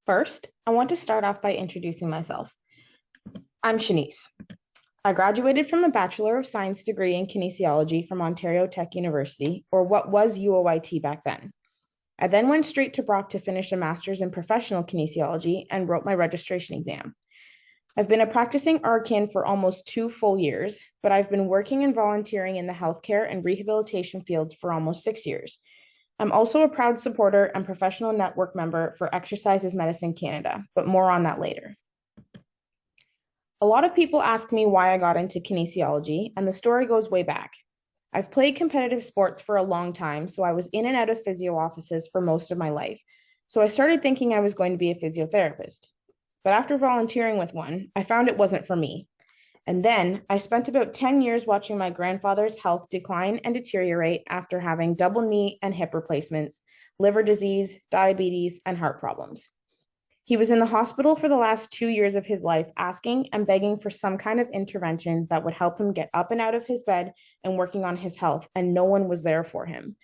First, I want to start off by introducing myself. I'm Shanice. I graduated from a Bachelor of Science degree in Kinesiology from Ontario Tech University, or what was UOIT back then. I then went straight to Brock to finish a master's in professional kinesiology and wrote my registration exam. I've been a practicing RKIN for almost 2 full years, but I've been working and volunteering in the healthcare and rehabilitation fields for almost 6 years. I'm also a proud supporter and professional network member for Exercise Medicine Canada, but more on that later. A lot of people ask me why I got into kinesiology, and the story goes way back. I've played competitive sports for a long time, so I was in and out of physio offices for most of my life. So I started thinking I was going to be a physiotherapist. But after volunteering with one, I found it wasn't for me. And then I spent about 10 years watching my grandfather's health decline and deteriorate after having double knee and hip replacements, liver disease, diabetes, and heart problems. He was in the hospital for the last 2 years of his life, asking and begging for some kind of intervention that would help him get up and out of his bed and working on his health, and no one was there for him.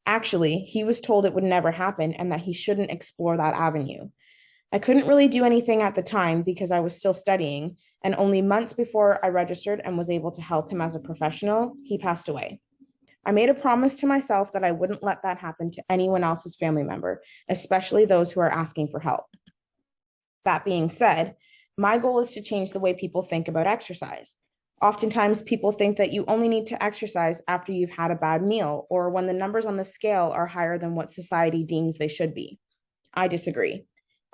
Actually, he was told it would never happen and that he shouldn't explore that avenue. I couldn't really do anything at the time because I was still studying, and only months before I registered and was able to help him as a professional, he passed away. I made a promise to myself that I wouldn't let that happen to anyone else's family member, especially those who are asking for help. That being said, my goal is to change the way people think about exercise. Oftentimes, people think that you only need to exercise after you've had a bad meal or when the numbers on the scale are higher than what society deems they should be. I disagree.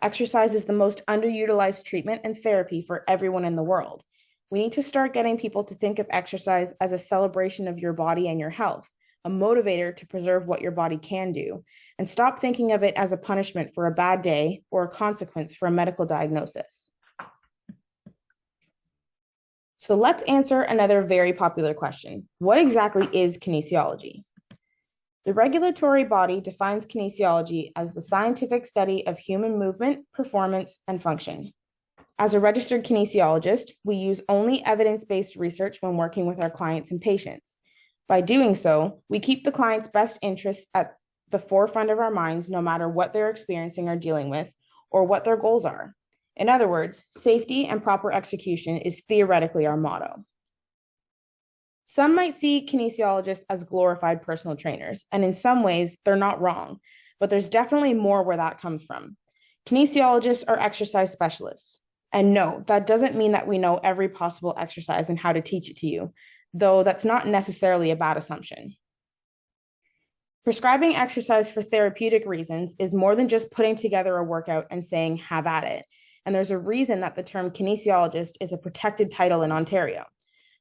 Exercise is the most underutilized treatment and therapy for everyone in the world. We need to start getting people to think of exercise as a celebration of your body and your health, a motivator to preserve what your body can do, and stop thinking of it as a punishment for a bad day or a consequence for a medical diagnosis. So let's answer another very popular question. What exactly is kinesiology? The regulatory body defines kinesiology as the scientific study of human movement, performance, and function. As a registered kinesiologist, we use only evidence-based research when working with our clients and patients. By doing so, we keep the client's best interests at the forefront of our minds, no matter what they're experiencing or dealing with, or what their goals are. In other words, safety and proper execution is theoretically our motto. Some might see kinesiologists as glorified personal trainers, and in some ways, they're not wrong, but there's definitely more where that comes from. Kinesiologists are exercise specialists. And no, that doesn't mean that we know every possible exercise and how to teach it to you, though that's not necessarily a bad assumption. Prescribing exercise for therapeutic reasons is more than just putting together a workout and saying, have at it. And there's a reason that the term kinesiologist is a protected title in Ontario.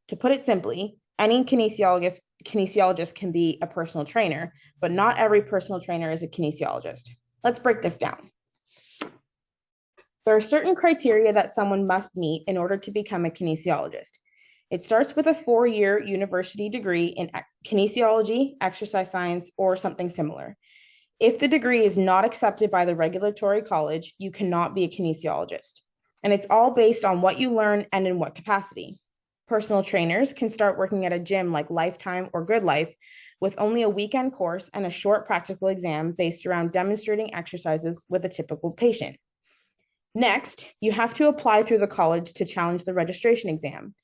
To put it simply, any kinesiologist can be a personal trainer, but not every personal trainer is a kinesiologist. Let's break this down. There are certain criteria that someone must meet in order to become a kinesiologist. It starts with a 4-year university degree in kinesiology, exercise science, or something similar. If the degree is not accepted by the regulatory college, you cannot be a kinesiologist. And it's all based on what you learn and in what capacity. Personal trainers can start working at a gym like Lifetime or Good Life with only a weekend course and a short practical exam based around demonstrating exercises with a typical patient. Next, you have to apply through the college to challenge the registration exam.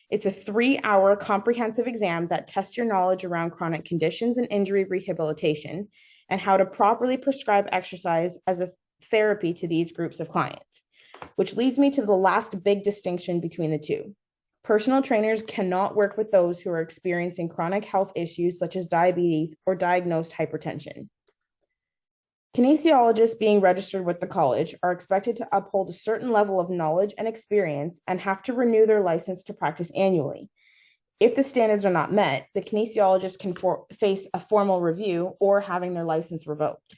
It's a 3-hour comprehensive exam that tests your knowledge around chronic conditions and injury rehabilitation and how to properly prescribe exercise as a therapy to these groups of clients, which leads me to the last big distinction between the two. Personal trainers cannot work with those who are experiencing chronic health issues such as diabetes or diagnosed hypertension. Kinesiologists being registered with the college are expected to uphold a certain level of knowledge and experience and have to renew their license to practice annually. If the standards are not met, the kinesiologist can face a formal review or having their license revoked.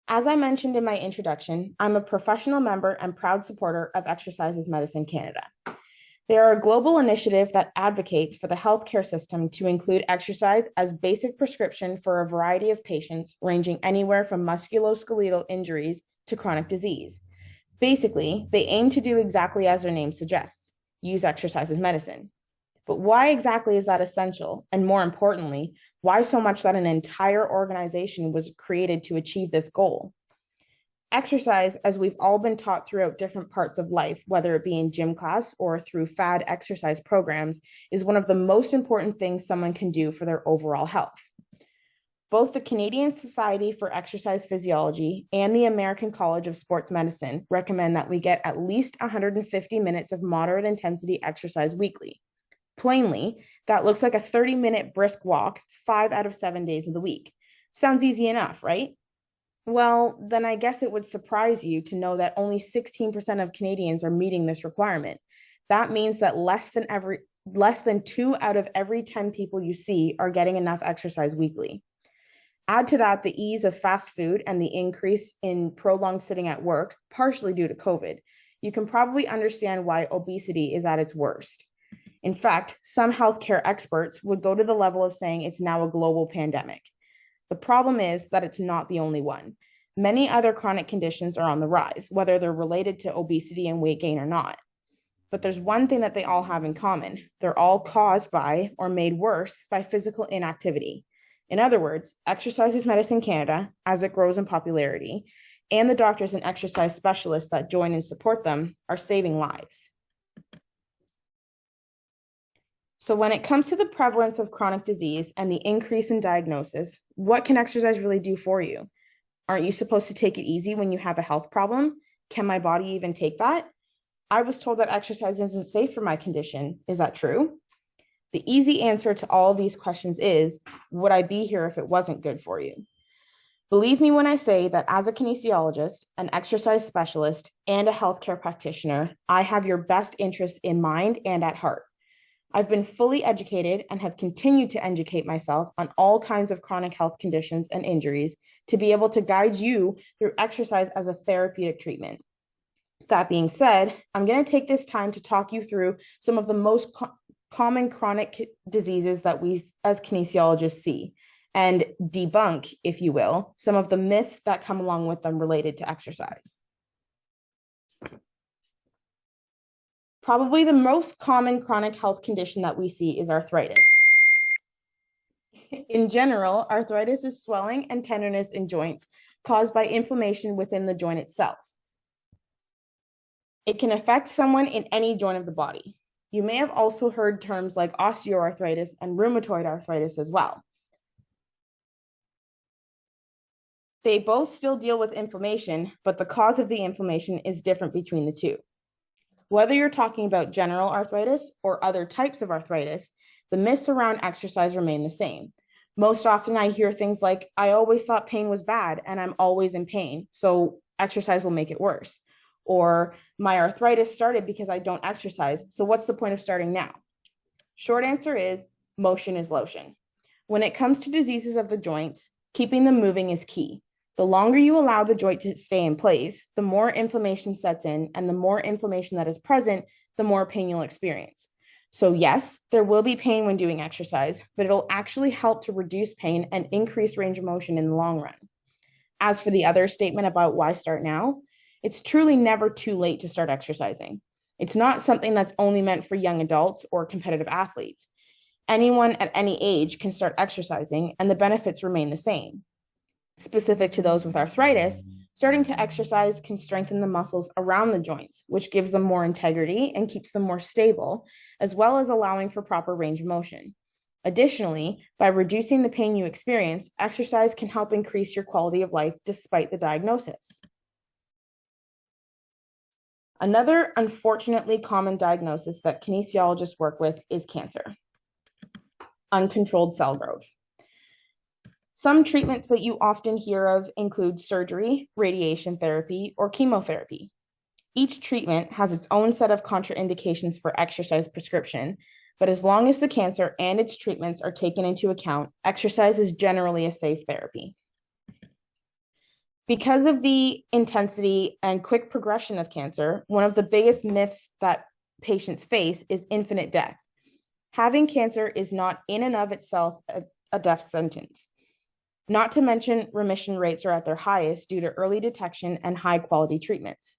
As I mentioned in my introduction, I'm a professional member and proud supporter of Exercise Medicine Canada. They are a global initiative that advocates for the healthcare system to include exercise as basic prescription for a variety of patients ranging anywhere from musculoskeletal injuries to chronic disease. Basically, they aim to do exactly as their name suggests, use exercise as medicine. But why exactly is that essential? And more importantly, why so much that an entire organization was created to achieve this goal? Exercise, as we've all been taught throughout different parts of life, whether it be in gym class or through fad exercise programs, is one of the most important things someone can do for their overall health. Both the Canadian Society for Exercise Physiology and the American College of Sports Medicine recommend that we get at least 150 minutes of moderate intensity exercise weekly. Plainly, that looks like a 30-minute brisk walk 5 out of 7 days of the week. Sounds easy enough, right? Well, then I guess it would surprise you to know that only 16% of Canadians are meeting this requirement. That means that less than 2 out of every 10 people you see are getting enough exercise weekly. Add to that the ease of fast food and the increase in prolonged sitting at work, partially due to COVID. You can probably understand why obesity is at its worst. In fact, some healthcare experts would go to the level of saying it's now a global pandemic. The problem is that it's not the only one. Many other chronic conditions are on the rise, whether they're related to obesity and weight gain or not. But there's one thing that they all have in common. They're all caused by or made worse by physical inactivity. In other words, Exercise Medicine Canada, as it grows in popularity, and the doctors and exercise specialists that join and support them are saving lives. So when it comes to the prevalence of chronic disease and the increase in diagnosis, what can exercise really do for you? Aren't you supposed to take it easy when you have a health problem? Can my body even take that? I was told that exercise isn't safe for my condition. Is that true? The easy answer to all of these questions is, would I be here if it wasn't good for you? Believe me when I say that as a kinesiologist, an exercise specialist, and a healthcare practitioner, I have your best interests in mind and at heart. I've been fully educated and have continued to educate myself on all kinds of chronic health conditions and injuries to be able to guide you through exercise as a therapeutic treatment. That being said, I'm going to take this time to talk you through some of the most common chronic diseases that we as kinesiologists see and debunk, if you will, some of the myths that come along with them related to exercise. Probably the most common chronic health condition that we see is arthritis. In general, arthritis is swelling and tenderness in joints caused by inflammation within the joint itself. It can affect someone in any joint of the body. You may have also heard terms like osteoarthritis and rheumatoid arthritis as well. They both still deal with inflammation, but the cause of the inflammation is different between the two. Whether you're talking about general arthritis or other types of arthritis, the myths around exercise remain the same. Most often I hear things like, I always thought pain was bad and I'm always in pain, so exercise will make it worse. Or my arthritis started because I don't exercise, so what's the point of starting now? Short answer is motion is lotion. When it comes to diseases of the joints, keeping them moving is key. The longer you allow the joint to stay in place, the more inflammation sets in, and the more inflammation that is present, the more pain you'll experience. So yes, there will be pain when doing exercise, but it'll actually help to reduce pain and increase range of motion in the long run. As for the other statement about why start now, it's truly never too late to start exercising. It's not something that's only meant for young adults or competitive athletes. Anyone at any age can start exercising, and the benefits remain the same. Specific to those with arthritis, starting to exercise can strengthen the muscles around the joints, which gives them more integrity and keeps them more stable, as well as allowing for proper range of motion. Additionally, by reducing the pain you experience, exercise can help increase your quality of life despite the diagnosis. Another unfortunately common diagnosis that kinesiologists work with is cancer, uncontrolled cell growth. Some treatments that you often hear of include surgery, radiation therapy, or chemotherapy. Each treatment has its own set of contraindications for exercise prescription, but as long as the cancer and its treatments are taken into account, exercise is generally a safe therapy. Because of the intensity and quick progression of cancer, one of the biggest myths that patients face is infinite death. Having cancer is not in and of itself a death sentence. Not to mention, remission rates are at their highest due to early detection and high-quality treatments.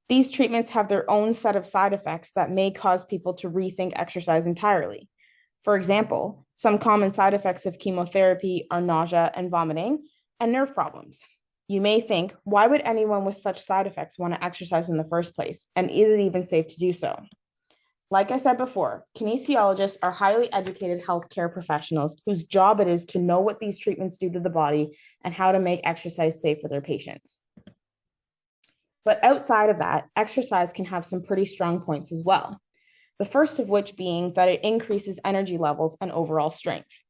These treatments have their own set of side effects that may cause people to rethink exercise entirely. For example, some common side effects of chemotherapy are nausea and vomiting, and nerve problems. You may think, why would anyone with such side effects want to exercise in the first place? And is it even safe to do so? Like I said before, kinesiologists are highly educated healthcare professionals whose job it is to know what these treatments do to the body and how to make exercise safe for their patients. But outside of that, exercise can have some pretty strong points as well. The first of which being that it increases energy levels and overall strength.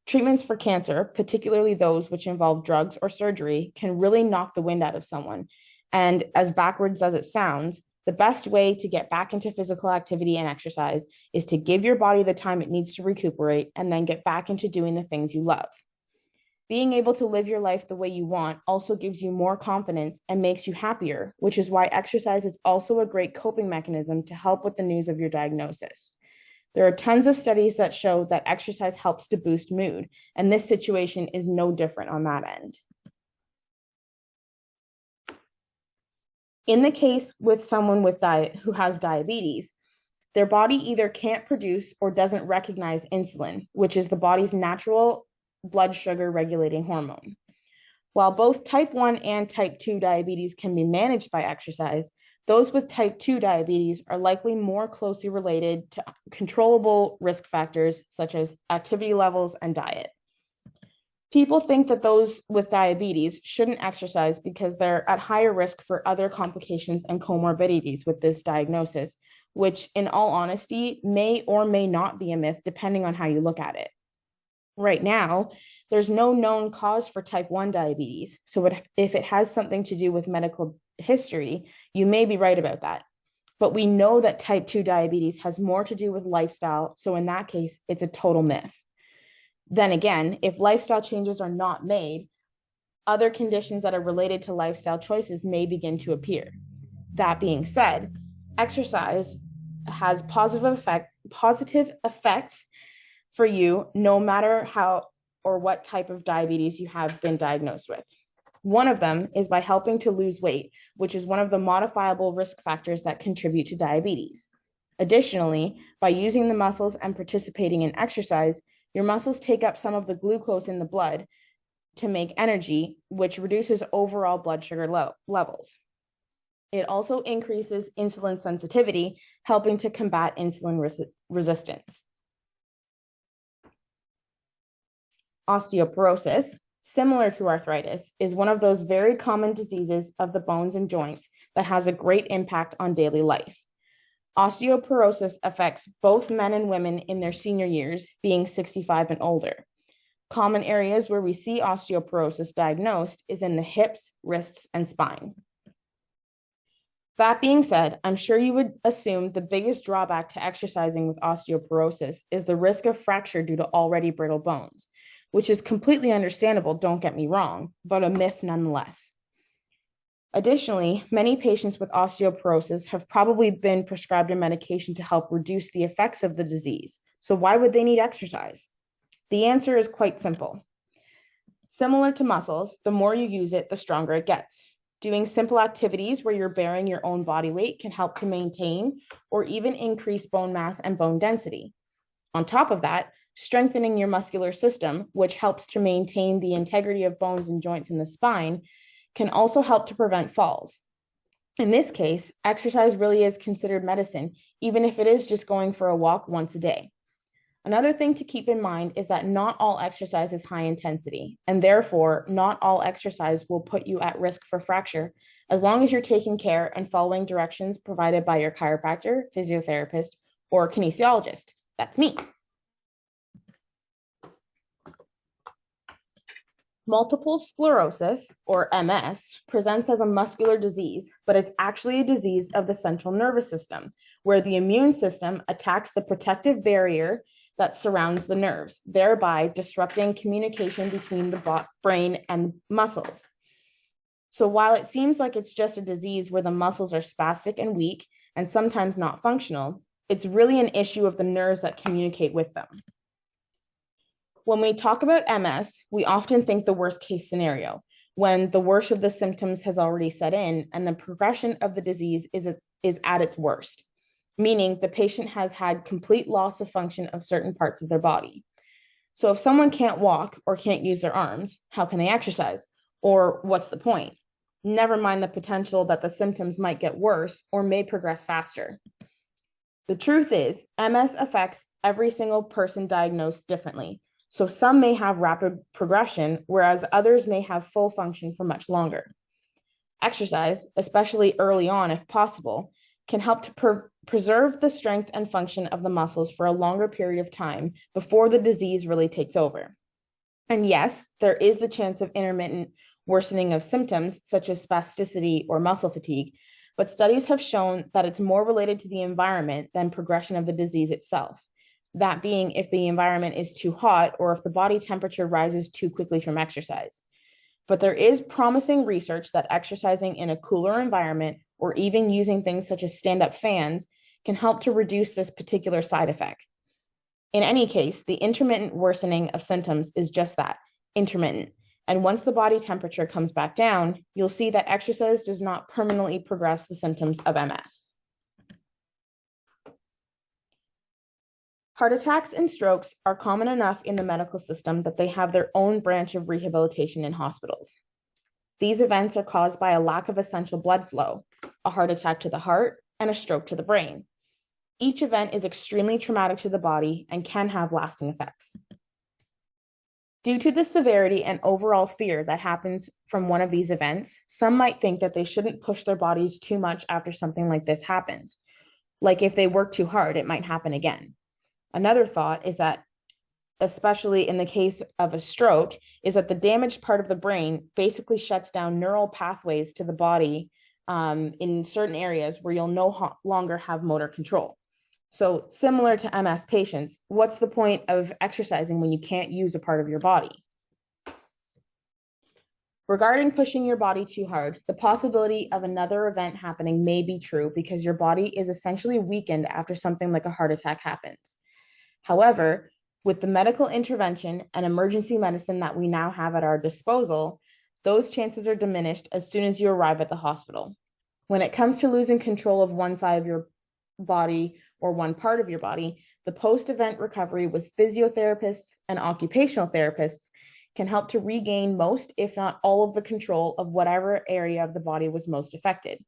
Treatments for cancer, particularly those which involve drugs or surgery, can really knock the wind out of someone. And as backwards as it sounds, the best way to get back into physical activity and exercise is to give your body the time it needs to recuperate and then get back into doing the things you love. Being able to live your life the way you want also gives you more confidence and makes you happier, which is why exercise is also a great coping mechanism to help with the news of your diagnosis. There are tons of studies that show that exercise helps to boost mood, and this situation is no different on that end. In the case with someone who has diabetes, their body either can't produce or doesn't recognize insulin, which is the body's natural blood sugar regulating hormone. While both type 1 and type 2 diabetes can be managed by exercise, those with type 2 diabetes are likely more closely related to controllable risk factors such as activity levels and diet. People think that those with diabetes shouldn't exercise because they're at higher risk for other complications and comorbidities with this diagnosis, which in all honesty may or may not be a myth depending on how you look at it. Right now, there's no known cause for type 1 diabetes, so if it has something to do with medical history, you may be right about that. But we know that type 2 diabetes has more to do with lifestyle, so in that case, it's a total myth. Then again, if lifestyle changes are not made, other conditions that are related to lifestyle choices may begin to appear. That being said, exercise has positive effects for you no matter how or what type of diabetes you have been diagnosed with. One of them is by helping to lose weight, which is one of the modifiable risk factors that contribute to diabetes. Additionally, by using the muscles and participating in exercise, your muscles take up some of the glucose in the blood to make energy, which reduces overall blood sugar levels. It also increases insulin sensitivity, helping to combat insulin resistance. Osteoporosis, similar to arthritis, is one of those very common diseases of the bones and joints that has a great impact on daily life. Osteoporosis affects both men and women in their senior years, being 65 and older. Common areas where we see osteoporosis diagnosed is in the hips, wrists, and spine. That being said, I'm sure you would assume the biggest drawback to exercising with osteoporosis is the risk of fracture due to already brittle bones, which is completely understandable, don't get me wrong, but a myth nonetheless. Additionally, many patients with osteoporosis have probably been prescribed a medication to help reduce the effects of the disease. So why would they need exercise? The answer is quite simple. Similar to muscles, the more you use it, the stronger it gets. Doing simple activities where you're bearing your own body weight can help to maintain or even increase bone mass and bone density. On top of that, strengthening your muscular system, which helps to maintain the integrity of bones and joints in the spine, can also help to prevent falls. In this case, exercise really is considered medicine, even if it is just going for a walk once a day. Another thing to keep in mind is that not all exercise is high intensity, and therefore not all exercise will put you at risk for fracture, as long as you're taking care and following directions provided by your chiropractor, physiotherapist, or kinesiologist. That's me. Multiple sclerosis, or MS, presents as a muscular disease, but it's actually a disease of the central nervous system, where the immune system attacks the protective barrier that surrounds the nerves, thereby disrupting communication between the brain and muscles. So while it seems like it's just a disease where the muscles are spastic and weak and sometimes not functional, it's really an issue of the nerves that communicate with them. When we talk about MS, we often think the worst case scenario, when the worst of the symptoms has already set in and the progression of the disease is at its worst, meaning the patient has had complete loss of function of certain parts of their body. So if someone can't walk or can't use their arms, how can they exercise? Or what's the point? Never mind the potential that the symptoms might get worse or may progress faster. The truth is, MS affects every single person diagnosed differently. So some may have rapid progression, whereas others may have full function for much longer. Exercise, especially early on if possible, can help to preserve the strength and function of the muscles for a longer period of time before the disease really takes over. And yes, there is the chance of intermittent worsening of symptoms such as spasticity or muscle fatigue, but studies have shown that it's more related to the environment than progression of the disease itself. That being if the environment is too hot or if the body temperature rises too quickly from exercise. But there is promising research that exercising in a cooler environment or even using things such as stand-up fans can help to reduce this particular side effect. In any case, the intermittent worsening of symptoms is just that, intermittent. And once the body temperature comes back down, you'll see that exercise does not permanently progress the symptoms of MS. Heart attacks and strokes are common enough in the medical system that they have their own branch of rehabilitation in hospitals. These events are caused by a lack of essential blood flow, a heart attack to the heart, and a stroke to the brain. Each event is extremely traumatic to the body and can have lasting effects. Due to the severity and overall fear that happens from one of these events, some might think that they shouldn't push their bodies too much after something like this happens. Like if they work too hard, it might happen again. Another thought is that, especially in the case of a stroke, is that the damaged part of the brain basically shuts down neural pathways to the body in certain areas where you'll no longer have motor control. So similar to MS patients, what's the point of exercising when you can't use a part of your body? Regarding pushing your body too hard, the possibility of another event happening may be true because your body is essentially weakened after something like a heart attack happens. However, with the medical intervention and emergency medicine that we now have at our disposal, those chances are diminished as soon as you arrive at the hospital. When it comes to losing control of one side of your body or one part of your body, the post-event recovery with physiotherapists and occupational therapists can help to regain most, if not all, of the control of whatever area of the body was most affected.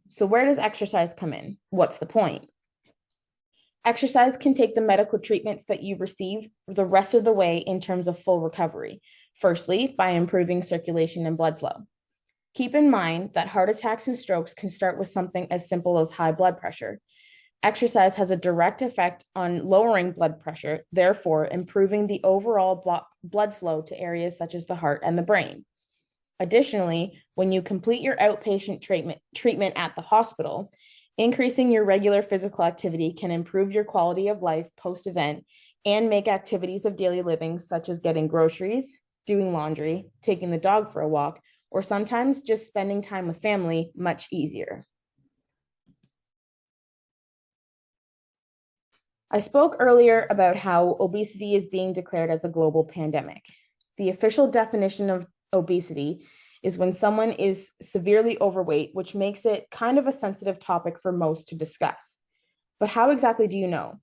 So where does exercise come in? What's the point? Exercise can take the medical treatments that you receive the rest of the way in terms of full recovery. Firstly, by improving circulation and blood flow. Keep in mind that heart attacks and strokes can start with something as simple as high blood pressure. Exercise has a direct effect on lowering blood pressure, therefore improving the overall blood flow to areas such as the heart and the brain. Additionally, when you complete your outpatient treatment at the hospital, increasing your regular physical activity can improve your quality of life post-event and make activities of daily living such as getting groceries, doing laundry, taking the dog for a walk, or sometimes just spending time with family much easier. I spoke earlier about how obesity is being declared as a global pandemic. The official definition of obesity is when someone is severely overweight, which makes it kind of a sensitive topic for most to discuss. But how exactly do you know?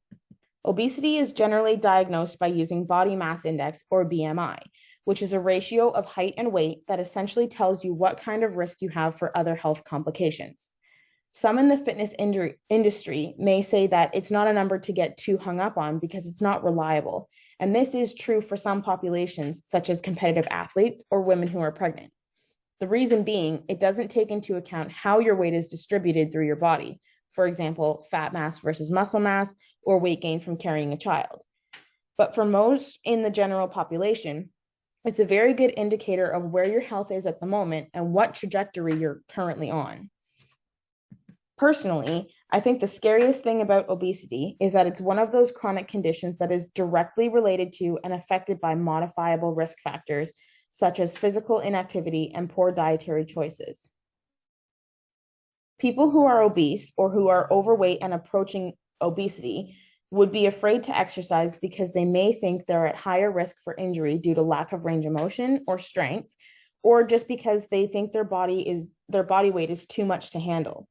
Obesity is generally diagnosed by using body mass index, or BMI, which is a ratio of height and weight that essentially tells you what kind of risk you have for other health complications. Some in the fitness industry may say that it's not a number to get too hung up on because it's not reliable. And this is true for some populations, such as competitive athletes or women who are pregnant. The reason being, it doesn't take into account how your weight is distributed through your body. For example, fat mass versus muscle mass, or weight gain from carrying a child. But for most in the general population, it's a very good indicator of where your health is at the moment and what trajectory you're currently on. Personally, I think the scariest thing about obesity is that it's one of those chronic conditions that is directly related to and affected by modifiable risk factors, such as physical inactivity and poor dietary choices. People who are obese or who are overweight and approaching obesity would be afraid to exercise because they may think they're at higher risk for injury due to lack of range of motion or strength, or just because they think their body weight is too much to handle.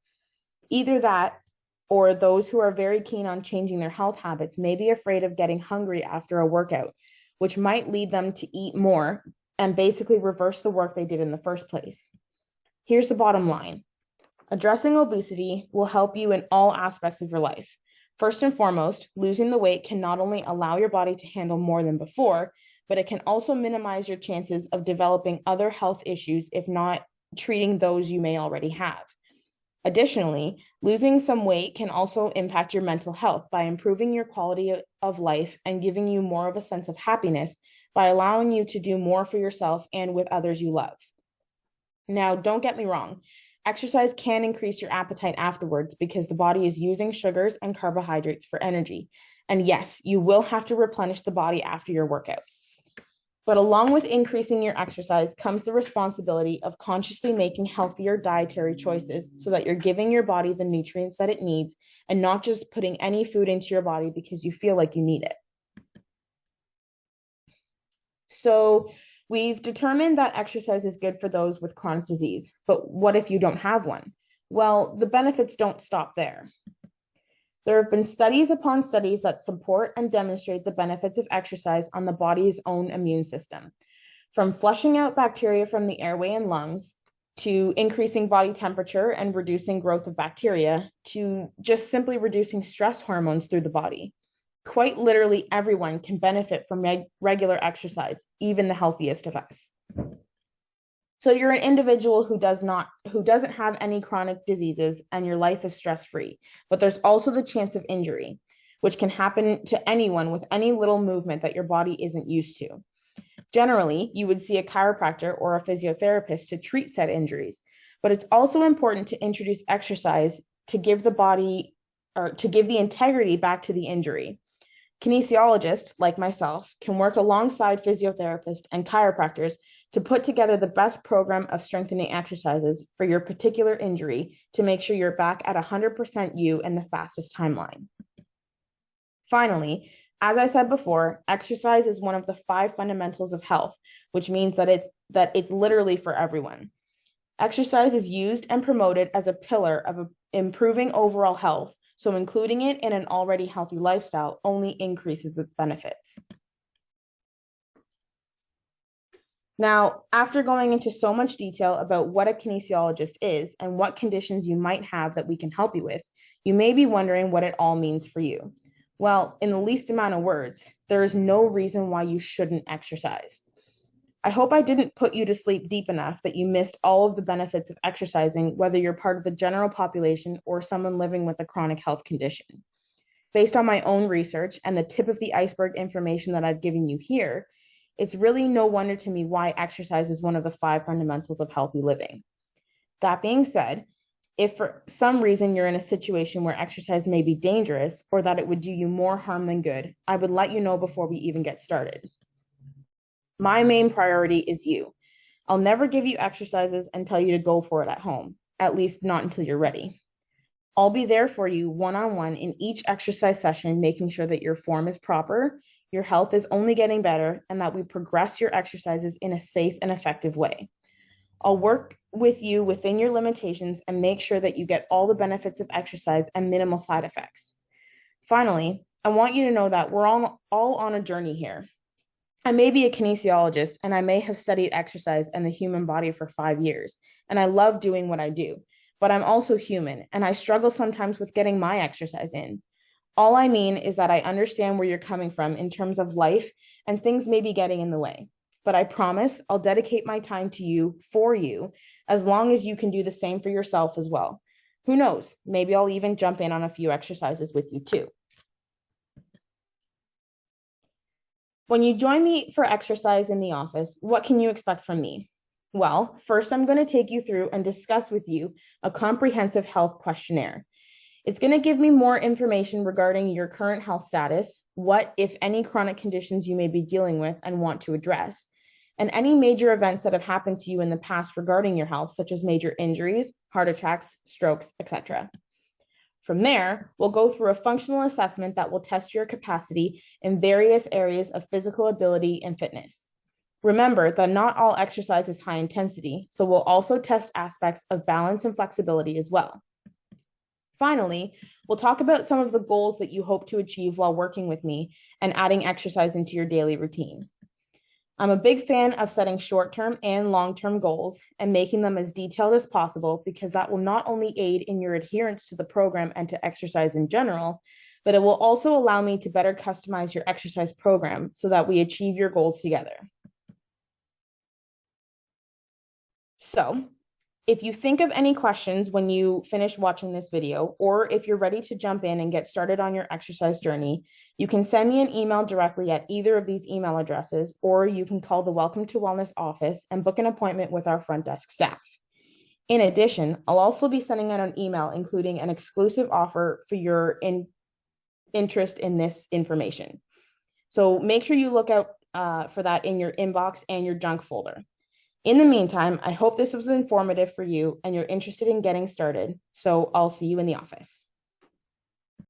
Either that, or those who are very keen on changing their health habits may be afraid of getting hungry after a workout, which might lead them to eat more and basically reverse the work they did in the first place. Here's the bottom line. Addressing obesity will help you in all aspects of your life. First and foremost, losing the weight can not only allow your body to handle more than before, but it can also minimize your chances of developing other health issues if not treating those you may already have. Additionally, losing some weight can also impact your mental health by improving your quality of life and giving you more of a sense of happiness by allowing you to do more for yourself and with others you love. Now, don't get me wrong. Exercise can increase your appetite afterwards because the body is using sugars and carbohydrates for energy. And yes, you will have to replenish the body after your workout. But along with increasing your exercise comes the responsibility of consciously making healthier dietary choices so that you're giving your body the nutrients that it needs and not just putting any food into your body because you feel like you need it. So we've determined that exercise is good for those with chronic disease, but what if you don't have one? Well, the benefits don't stop there. There have been studies upon studies that support and demonstrate the benefits of exercise on the body's own immune system, from flushing out bacteria from the airway and lungs, to increasing body temperature and reducing growth of bacteria, to just simply reducing stress hormones through the body. Quite literally everyone can benefit from regular exercise, even the healthiest of us. So you're an individual who doesn't have any chronic diseases and your life is stress-free, but there's also the chance of injury, which can happen to anyone with any little movement that your body isn't used to. Generally, you would see a chiropractor or a physiotherapist to treat said injuries, but it's also important to introduce exercise to give the body or to give the integrity back to the injury. Kinesiologists, like myself, can work alongside physiotherapists and chiropractors to put together the best program of strengthening exercises for your particular injury to make sure you're back at 100% you in the fastest timeline. Finally, as I said before, exercise is one of the 5 fundamentals of health, which means that it's literally for everyone. Exercise is used and promoted as a pillar of improving overall health, so including it in an already healthy lifestyle only increases its benefits. Now, after going into so much detail about what a kinesiologist is and what conditions you might have that we can help you with, you may be wondering what it all means for you. Well, in the least amount of words, there is no reason why you shouldn't exercise. I hope I didn't put you to sleep deep enough that you missed all of the benefits of exercising, whether you're part of the general population or someone living with a chronic health condition. Based on my own research and the tip of the iceberg information that I've given you here, it's really no wonder to me why exercise is one of the 5 fundamentals of healthy living. That being said, if for some reason you're in a situation where exercise may be dangerous or that it would do you more harm than good, I would let you know before we even get started. My main priority is you. I'll never give you exercises and tell you to go for it at home, at least not until you're ready. I'll be there for you one-on-one in each exercise session, making sure that your form is proper, your health is only getting better, and that we progress your exercises in a safe and effective way. I'll work with you within your limitations and make sure that you get all the benefits of exercise and minimal side effects. Finally, I want you to know that we're all on a journey here. I may be a kinesiologist and I may have studied exercise and the human body for 5 years, and I love doing what I do, but I'm also human and I struggle sometimes with getting my exercise in. All I mean is that I understand where you're coming from in terms of life and things may be getting in the way, but I promise I'll dedicate my time to you for you as long as you can do the same for yourself as well. Who knows, maybe I'll even jump in on a few exercises with you too. When you join me for exercise in the office, what can you expect from me? Well, first, I'm going to take you through and discuss with you a comprehensive health questionnaire. It's going to give me more information regarding your current health status, what, if any, chronic conditions you may be dealing with and want to address, and any major events that have happened to you in the past regarding your health, such as major injuries, heart attacks, strokes, etc. From there, we'll go through a functional assessment that will test your capacity in various areas of physical ability and fitness. Remember that not all exercise is high intensity, so we'll also test aspects of balance and flexibility as well. Finally, we'll talk about some of the goals that you hope to achieve while working with me and adding exercise into your daily routine. I'm a big fan of setting short-term and long-term goals and making them as detailed as possible because that will not only aid in your adherence to the program and to exercise in general, but it will also allow me to better customize your exercise program so that we achieve your goals together. So, if you think of any questions when you finish watching this video, or if you're ready to jump in and get started on your exercise journey, you can send me an email directly at either of these email addresses, or you can call the Welcome to Wellness office and book an appointment with our front desk staff. In addition, I'll also be sending out an email including an exclusive offer for your interest in this information. So make sure you look out for that in your inbox and your junk folder. In the meantime, I hope this was informative for you and you're interested in getting started. So I'll see you in the office.